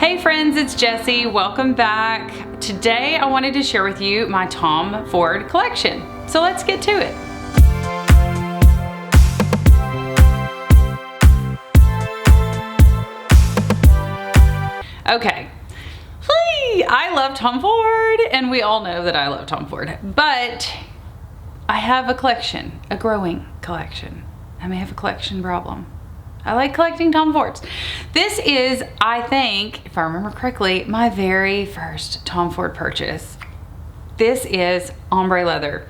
Hey friends, it's Jessie. Welcome back. Today I wanted to share with you my Tom Ford collection. So let's get to it. Okay. I love Tom Ford, and we all know that I love Tom Ford, but I have a collection, a growing collection. I may have a collection problem. I like collecting Tom Fords. This is, I think, if I remember correctly, my very first Tom Ford purchase. This is Ombre Leather,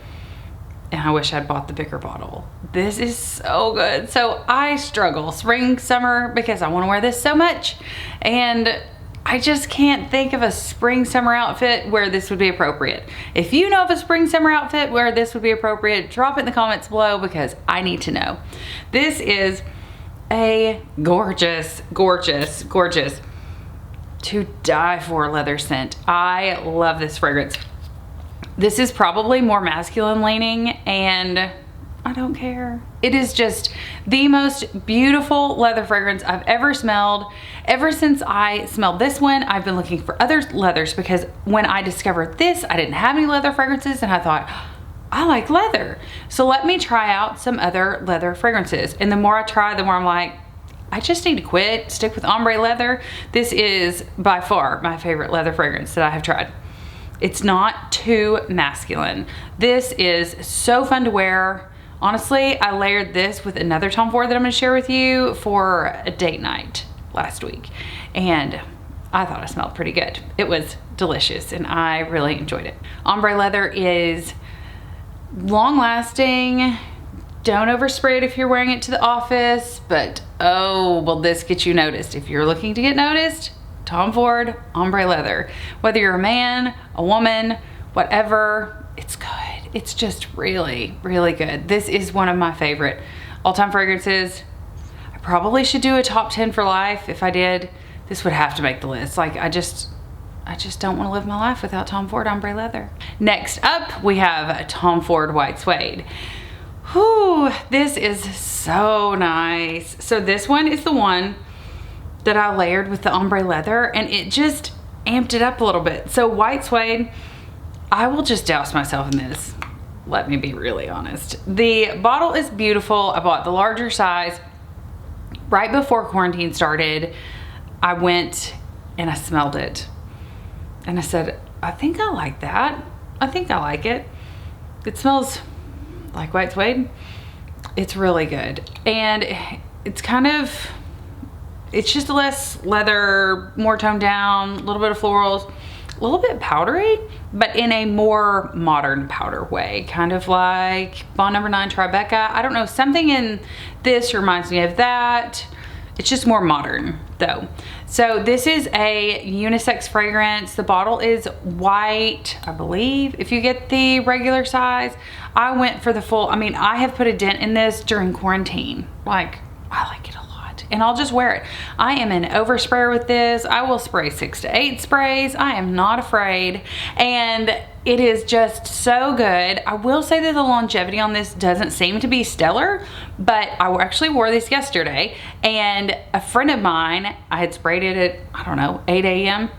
and I wish I'd bought the bigger bottle. This is so good. So I struggle spring, summer, because I want to wear this so much, and I just can't think of a spring summer outfit where this would be appropriate. If you know of a spring summer outfit where this would be appropriate, drop it in the comments below because I need to know. This is a gorgeous, gorgeous, gorgeous to die for leather scent. I love this fragrance. This is probably more masculine leaning, and I don't care. It is just the most beautiful leather fragrance I've ever smelled. Ever since I smelled this one, I've been looking for other leathers because when I discovered this, I didn't have any leather fragrances, and I thought, I like leather. So let me try out some other leather fragrances. And the more I try, the more I'm like, I just need to quit, stick with Ombre Leather. This is by far my favorite leather fragrance that I have tried. It's not too masculine. This is so fun to wear. Honestly, I layered this with another Tom Ford that I'm gonna share with you for a date night last week. And I thought it smelled pretty good. It was delicious and I really enjoyed it. Ombre Leather is long lasting. Don't overspray it if you're wearing it to the office, but oh, will this get you noticed? If you're looking to get noticed, Tom Ford Ombre Leather. Whether you're a man, a woman, whatever, it's good. It's just really, really good. This is one of my favorite all-time fragrances. I probably should do a top 10 for life. If I did, this would have to make the list. Like, I just don't want to live my life without Tom Ford Ombre Leather. Next up, we have a Tom Ford White Suede. Whew, this is so nice. So this one is the one that I layered with the Ombre Leather, and it just amped it up a little bit. So White Suede, I will just douse myself in this. Let me be really honest. The bottle is beautiful. I bought the larger size. Right before quarantine started, I went and I smelled it. And I said, I think I like that. I think I like it. It smells like White Suede. It's really good. And it's kind of, it's just less leather, more toned down, a little bit of florals, a little bit powdery, but in a more modern powder way. Kind of like Bond No. 9 Tribeca. I don't know, something in this reminds me of that. It's just more modern though. So this is a unisex fragrance. The bottle is white, I believe, if you get the regular size. I went for the full, I mean, I have put a dent in this during quarantine. Like, I like it a lot, and I'll just wear it. I am an oversprayer with this. I will spray 6 to 8 sprays. I am not afraid, and it is just so good. I will say that the longevity on this doesn't seem to be stellar, but I actually wore this yesterday, and a friend of mine, I had sprayed it at, I don't know, 8 a.m.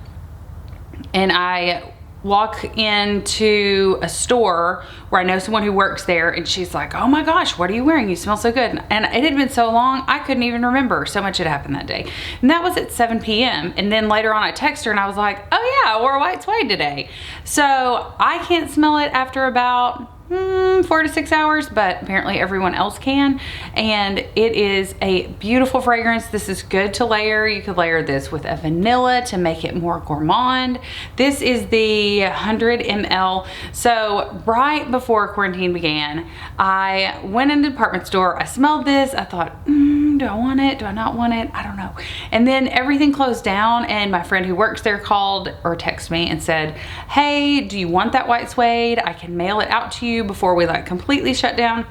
and I walk into a store where I know someone who works there, and she's like, oh my gosh, what are you wearing? You smell so good. And it had been so long, I couldn't even remember. So much had happened that day. And that was at 7 p.m. And then later on I texted her and I was like, oh yeah, I wore a White Suede today. So I can't smell it after about 4 to 6 hours, but apparently everyone else can. And it is a beautiful fragrance. This is good to layer. You could layer this with a vanilla to make it more gourmand. This is the 100 ml. So right before quarantine began, I went into the department store. I smelled this. I thought, do I want it? Do I not want it? I don't know. And then everything closed down, and my friend who works there called or texted me and said, hey, do you want that White Suede? I can mail it out to you before we like completely shut down.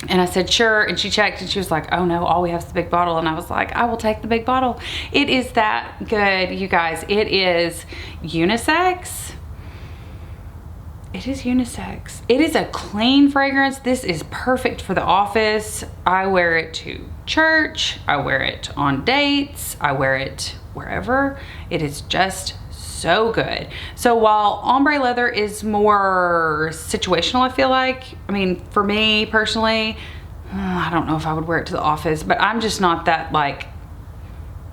And I said, sure. And she checked and she was like, oh no, all we have is the big bottle. And I was like, I will take the big bottle. It is that good, you guys. It is unisex. It is unisex. It is a clean fragrance. This is perfect for the office. I wear it to church. I wear it on dates. I wear it wherever. It is just so good. So while Ombre Leather is more situational, I feel like, I mean, for me personally, I don't know if I would wear it to the office, but I'm just not that like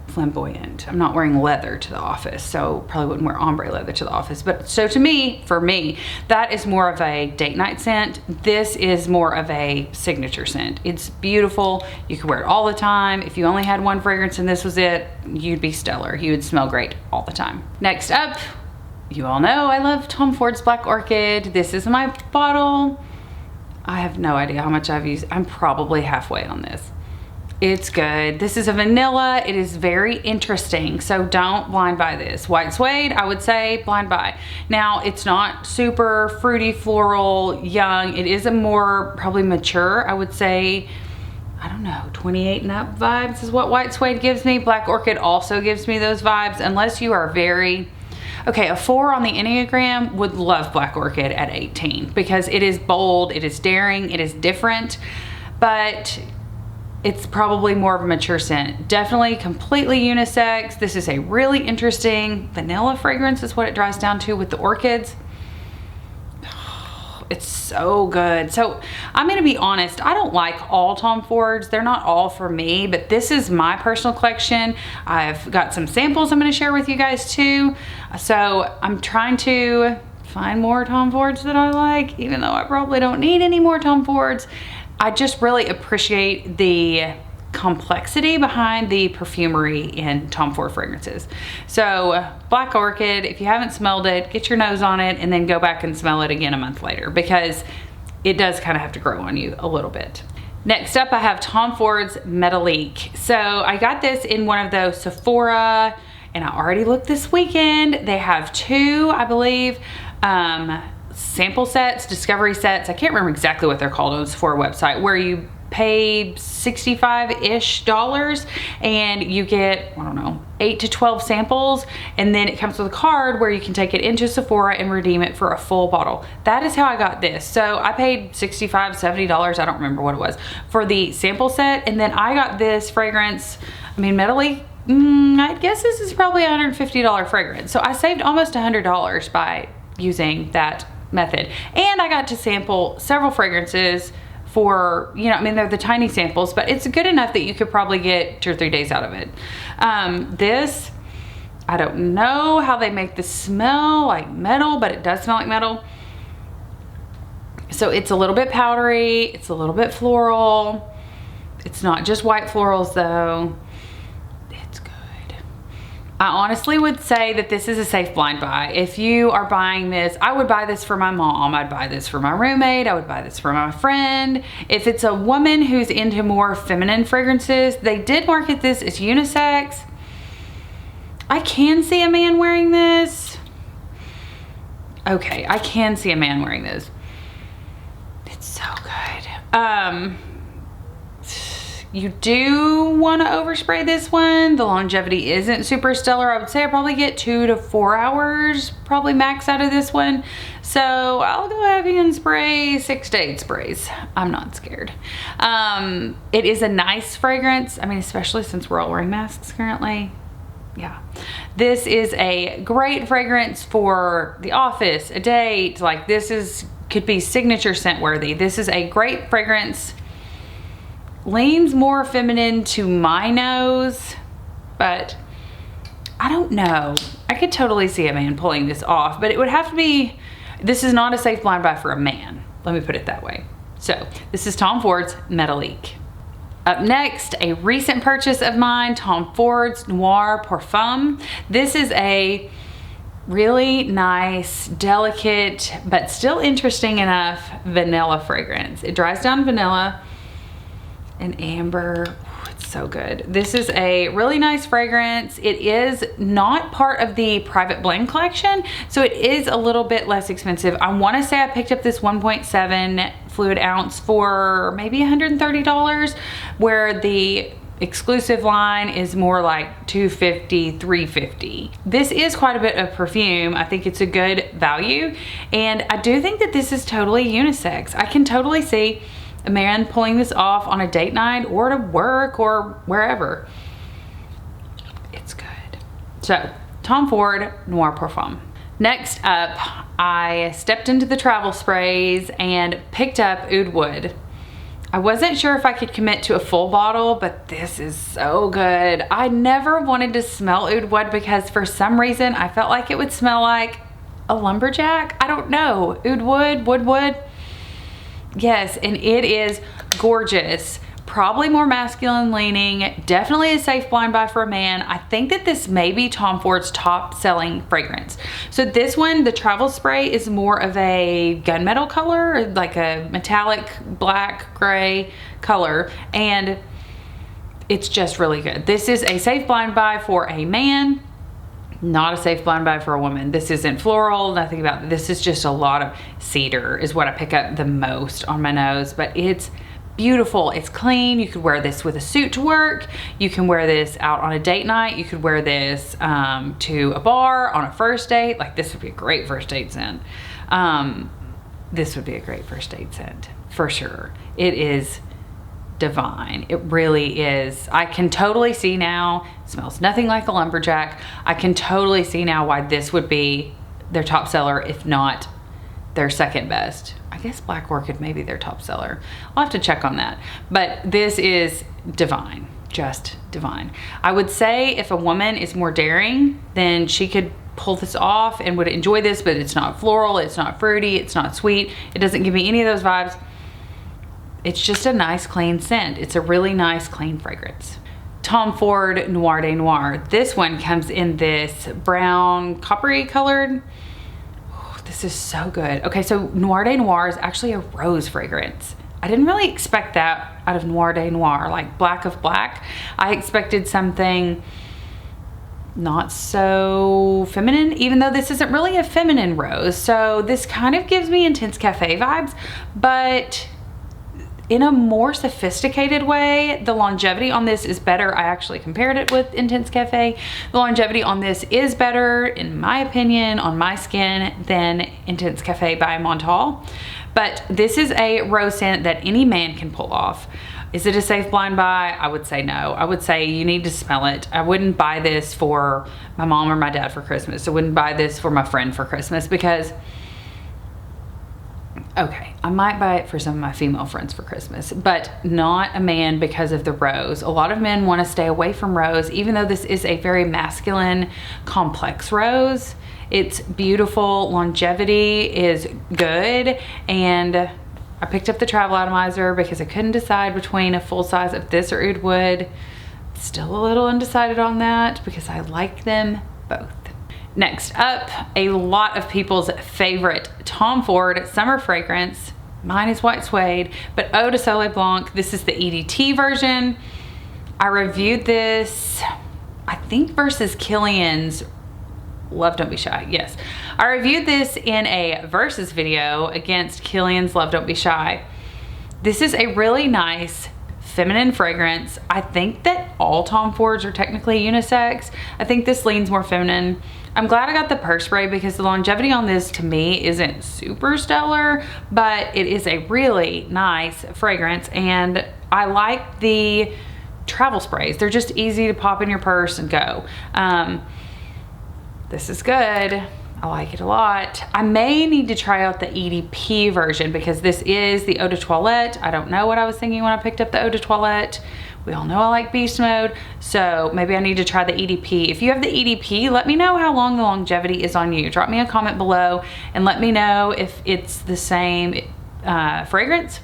flamboyant. I'm not wearing leather to the office, so probably wouldn't wear Ombre Leather to the office. But so to me, for me, that is more of a date night scent. This is more of a signature scent. It's beautiful. You could wear it all the time. If you only had one fragrance and this was it, you'd be stellar. You would smell great all the time. Next up, you all know I love Tom Ford's Black Orchid. This is my bottle. I have no idea how much I've used. I'm probably halfway on this. It's good. This is a vanilla. It is very interesting, so don't blind buy this. White suede, I would say blind buy. Now, it's not super fruity, floral, young. It is a more probably mature, I would say, I don't know, 28 and up vibes is what white suede gives me. Black Orchid also gives me those vibes, unless you are very, okay, a 4 on the Enneagram would love Black Orchid at 18 because it is bold, it is daring, it is different, but it's probably more of a mature scent. Definitely completely unisex. This is a really interesting vanilla fragrance is what it dries down to with the orchids. It's so good. So I'm gonna be honest, I don't like all Tom Fords. They're not all for me, but this is my personal collection. I've got some samples I'm gonna share with you guys too. So I'm trying to find more Tom Fords that I like, even though I probably don't need any more Tom Fords. I just really appreciate the complexity behind the perfumery in Tom Ford fragrances. So Black Orchid, if you haven't smelled it, get your nose on it and then go back and smell it again a month later because it does kind of have to grow on you a little bit. Next up, I have Tom Ford's Metalique. So I got this in one of those Sephora, and I already looked this weekend. They have 2, I believe, sample sets, discovery sets. I can't remember exactly what they're called on the Sephora website, where you pay $65-ish and you get, I don't know, 8 to 12 samples, and then it comes with a card where you can take it into Sephora and redeem it for a full bottle. That is how I got this. So I paid $65, $70, I don't remember what it was, for the sample set, and then I got this fragrance, I mean, Metalique, I guess this is probably a $150 fragrance. So I saved almost $100 by using that method. And I got to sample several fragrances for, you know, I mean, they're the tiny samples, but it's good enough that you could probably get 2 or 3 days out of it. This, I don't know how they make this smell like metal, but it does smell like metal. So it's a little bit powdery, it's a little bit floral. It's not just white florals though. It's good. I honestly would say that this is a safe blind buy. If you are buying this, I would buy this for my mom. I'd buy this for my roommate. I would buy this for my friend. If it's a woman who's into more feminine fragrances, they did market this as unisex. I can see a man wearing this. Okay, I can see a man wearing this. It's so good. You do want to overspray this one. The longevity isn't super stellar. I would say I probably get 2 to 4 hours, probably max out of this one. So I'll go heavy and spray 6 to 8 sprays. I'm not scared. It is a nice fragrance. I mean, especially since we're all wearing masks currently. Yeah. This is a great fragrance for the office, a date. Like this could be signature scent worthy. This is a great fragrance. Leans more feminine to my nose, but I don't know. I could totally see a man pulling this off, but it would have to be, this is not a safe blind buy for a man. Let me put it that way. So this is Tom Ford's Metalique. Up next, a recent purchase of mine, Tom Ford's Noir Parfum. This is a really nice, delicate, but still interesting enough vanilla fragrance. It dries down vanilla and amber. Ooh, it's so good. This is a really nice fragrance. It is not part of the private blend collection, so it is a little bit less expensive. I want to say I picked up this 1.7 fluid ounce for maybe $130, where the exclusive line is more like $250, $350. This is quite a bit of perfume. I think it's a good value, and I do think that this is totally unisex. I can totally see a man pulling this off on a date night or to work or wherever. It's good. So, Tom Ford Noir Parfum. Next up, I stepped into the travel sprays and picked up Oudwood. I wasn't sure if I could commit to a full bottle, but this is so good. I never wanted to smell Oudwood because for some reason I felt like it would smell like a lumberjack. I don't know. Oudwood, woodwood. Yes, and it is gorgeous. Probably more masculine leaning, definitely a safe blind buy for a man. I think that this may be Tom Ford's top selling fragrance. So this one, the travel spray, is more of a gunmetal color, like a metallic black gray color, and it's just really good. This is a safe blind buy for a man, not a safe blind buy for a woman. This isn't floral, nothing about this. Is just a lot of cedar is what I pick up the most on my nose, but it's beautiful. It's clean. You could wear this with a suit to work. You can wear this out on a date night. You could wear this to a bar on a first date. Like, this would be a great first date scent. This would be a great first date scent for sure. It is divine. It really is. I can totally see now. It smells nothing like a lumberjack. I can totally see now why this would be their top seller, if not their second best. I guess Black Orchid may be their top seller. I'll have to check on that. But this is divine, just divine. I would say if a woman is more daring, then she could pull this off and would enjoy this, but it's not floral, it's not fruity, it's not sweet. It doesn't give me any of those vibes. It's just a nice, clean scent. It's a really nice, clean fragrance. Tom Ford Noir de Noir. This one comes in this brown, coppery colored. This is so good. Okay, so Noir de Noir is actually a rose fragrance. I didn't really expect that out of Noir de Noir, like black of black. I expected something not so feminine, even though this isn't really a feminine rose. So this kind of gives me Intense Cafe vibes, but in a more sophisticated way. The longevity on this is better. I actually compared it with Intense Cafe. The longevity on this is better, in my opinion, on my skin than Intense Cafe by Montal. But this is a rose scent that any man can pull off. Is it a safe blind buy? I would say no. I would say you need to smell it. I wouldn't buy this for my mom or my dad for Christmas. I wouldn't buy this for my friend for Christmas because, okay, I might buy it for some of my female friends for Christmas, but not a man because of the rose. A lot of men want to stay away from rose, even though this is a very masculine, complex rose. It's beautiful, longevity is good, and I picked up the Travel Atomizer because I couldn't decide between a full size of this or Oudwood. Still a little undecided on that because I like them both. Next up, a lot of people's favorite Tom Ford summer fragrance. Mine is White Suede, but Eau de Soleil Blanc. This is the EDT version. I reviewed this, I think, versus Kilian's Love Don't Be Shy. Yes, I reviewed this in a versus video against Kilian's Love Don't Be Shy. This is a really nice feminine fragrance. I think that all Tom Fords are technically unisex. I think this leans more feminine. I'm glad I got the purse spray because the longevity on this to me isn't super stellar, but it is a really nice fragrance, and I like the travel sprays. They're just easy to pop in your purse and go. This is good. I like it a lot. I may need to try out the EDP version because this is the Eau de Toilette. I don't know what I was thinking when I picked up the Eau de Toilette. We all know I like beast mode, so maybe I need to try the EDP. If you have the EDP, let me know how long the longevity is on you. Drop me a comment below and let me know if it's the same fragrance.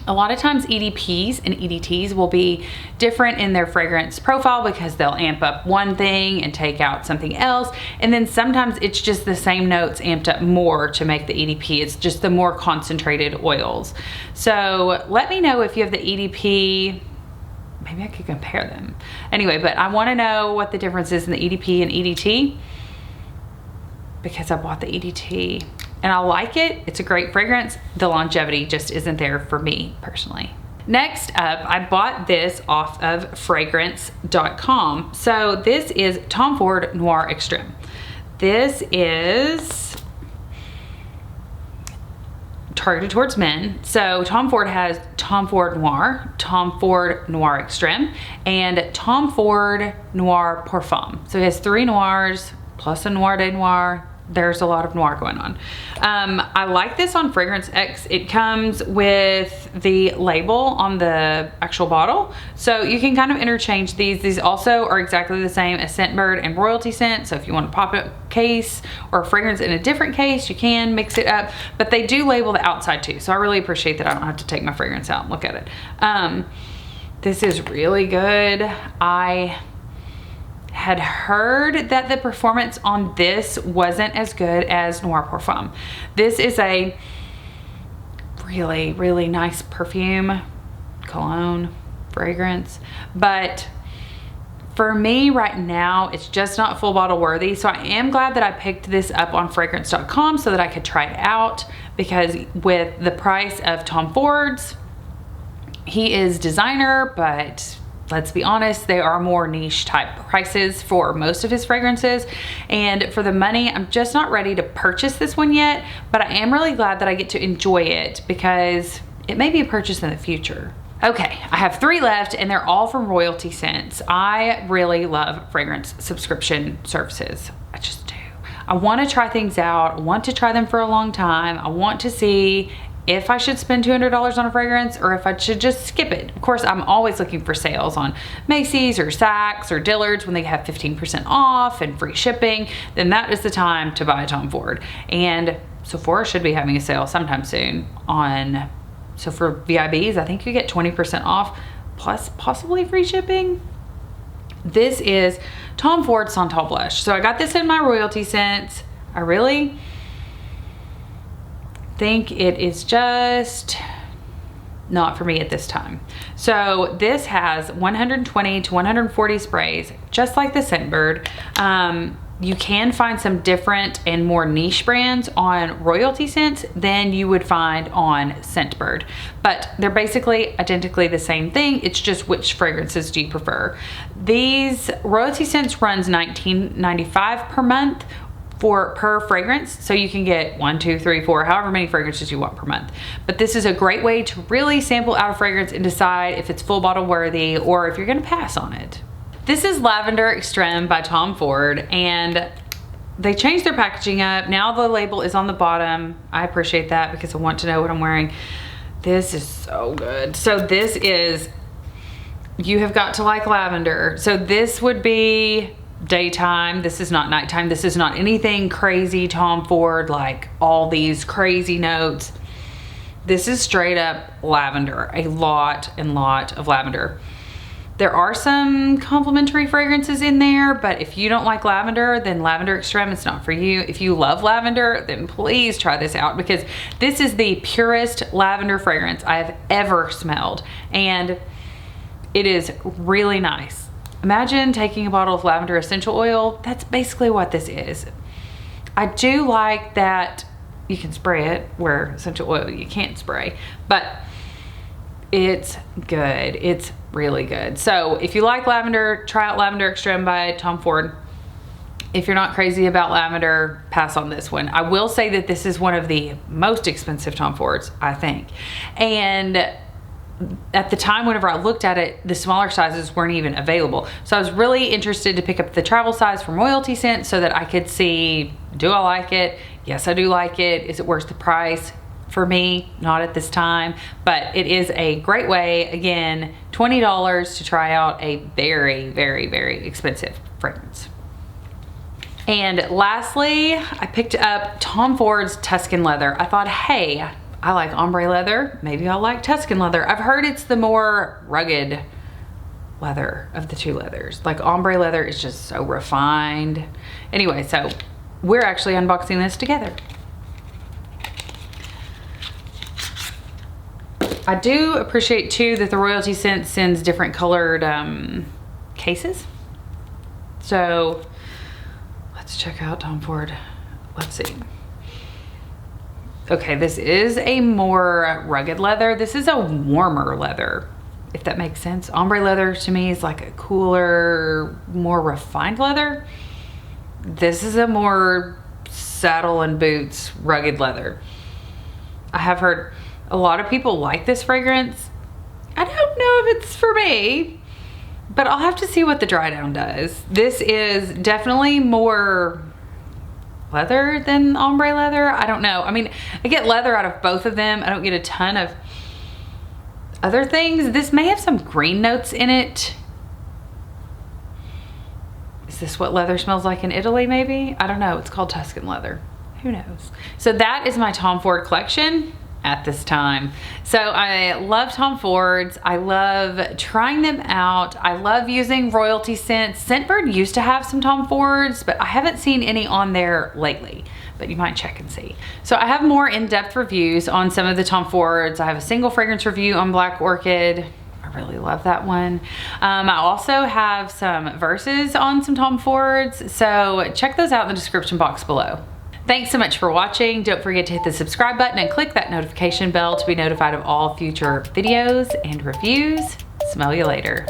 A lot of times EDPs and EDTs will be different in their fragrance profile because they'll amp up one thing and take out something else. And then sometimes it's just the same notes amped up more to make the EDP. It's just the more concentrated oils. So let me know if you have the EDP. Maybe I could compare them. Anyway, but I want to know what the difference is in the EDP and EDT because I bought the EDT. And I like it. It's a great fragrance. The longevity just isn't there for me personally. Next up, I bought this off of fragrance.com. So this is Tom Ford Noir Extreme. This is targeted towards men. So Tom Ford has Tom Ford Noir, Tom Ford Noir Extreme, and Tom Ford Noir Parfum. So he has 3 noirs plus a Noir de Noir. There's a lot of noir going on. I like this on Fragrance X. It comes with the label on the actual bottle, so you can kind of interchange these. These also are exactly the same as Scentbird and Royalty Scent, so if you want a pop-up case or a fragrance in a different case, you can mix it up, but they do label the outside too, so I really appreciate that I don't have to take my fragrance out and look at it. This is really good. I had heard that the performance on this wasn't as good as Noir Parfum. This is a really, really nice perfume, cologne, fragrance, but for me right now, it's just not full bottle worthy. So I am glad that I picked this up on fragrance.com so that I could try it out, because with the price of Tom Ford's, he is designer, but let's be honest, they are more niche type prices for most of his fragrances. And for the money, I'm just not ready to purchase this one yet, but I am really glad that I get to enjoy it because it may be a purchase in the future. Okay, I have 3 left and they're all from Royalty Scents. I really love fragrance subscription services. I just do. I want to try things out. I want to try them for a long time. I want to see if I should spend $200 on a fragrance or if I should just skip it. Of course, I'm always looking for sales on Macy's or Saks or Dillard's when they have 15% off and free shipping. Then that is the time to buy a Tom Ford. And Sephora should be having a sale sometime soon on, so for VIBs, I think you get 20% off plus possibly free shipping. This is Tom Ford Santal Blush. So I got this in my Royalty Scents. I really think it is just not for me at this time. So this has 120 to 140 sprays, just like the Scentbird. You can find some different and more niche brands on Royalty Scents than you would find on Scentbird, but they're basically identically the same thing. It's just which fragrances do you prefer. These Royalty Scents runs $19.95 per month per fragrance, so you can get 1, 2, 3, 4, however many fragrances you want per month. But this is a great way to really sample out a fragrance and decide if it's full bottle worthy or if you're gonna pass on it. This is Lavender Extreme by Tom Ford, and they changed their packaging up. Now the label is on the bottom. I appreciate that because I want to know what I'm wearing. This is so good. So this is, you have got to like lavender. So this would be daytime. This is not nighttime. This is not anything crazy Tom Ford, like all these crazy notes. This is straight up lavender, a lot of lavender. There are some complimentary fragrances in there, but if you don't like lavender, then Lavender Extreme is not for you. If you love lavender, then please try this out because this is the purest lavender fragrance I have ever smelled, and it is really nice. Imagine taking a bottle of lavender essential oil. That's basically what this is. I do like that you can spray it where essential oil you can't spray, but it's good. It's really good. So if you like lavender, try out Lavender Extreme by Tom Ford. If you're not crazy about lavender, pass on this one. I will say that this is one of the most expensive Tom Fords, I think. And at the time, whenever I looked at it, the smaller sizes weren't even available. So I was really interested to pick up the travel size from Royalty Scent so that I could see, do I like it? Yes, I do like it. Is it worth the price? For me, not at this time, but it is a great way, again, $20 to try out a very, very, very expensive fragrance. And lastly, I picked up Tom Ford's Tuscan Leather. I thought, hey, I like Ombre Leather, maybe I'll like Tuscan Leather. I've heard it's the more rugged leather of the two leathers. Like Ombre Leather is just so refined. Anyway, so we're actually unboxing this together. I do appreciate too that the Royalty Scent sends different colored cases. So let's check out Tom Ford. Let's see. Okay, this is a more rugged leather. This is a warmer leather, if that makes sense. Ombre Leather to me is like a cooler, more refined leather. This is a more saddle and boots rugged leather. I have heard a lot of people like this fragrance. I don't know if it's for me, but I'll have to see what the dry down does. This is definitely more leather than ombre leather. I don't know. I mean, I get leather out of both of them. I don't get a ton of other things. This may have some green notes in it. Is this what leather smells like in Italy maybe? I don't know. It's called Tuscan Leather. Who knows? So that is my Tom Ford collection at this time. So I love Tom Fords. I love trying them out. I love using royalty scents. Scentbird used to have some Tom Fords, but I haven't seen any on there lately, but you might check and see. So I have more in-depth reviews on some of the Tom Fords. I have a single fragrance review on Black Orchid. I really love that one. I also have some verses on some Tom Fords, so check those out in the description box below. Thanks so much for watching. Don't forget to hit the subscribe button and click that notification bell to be notified of all future videos and reviews. Smell you later.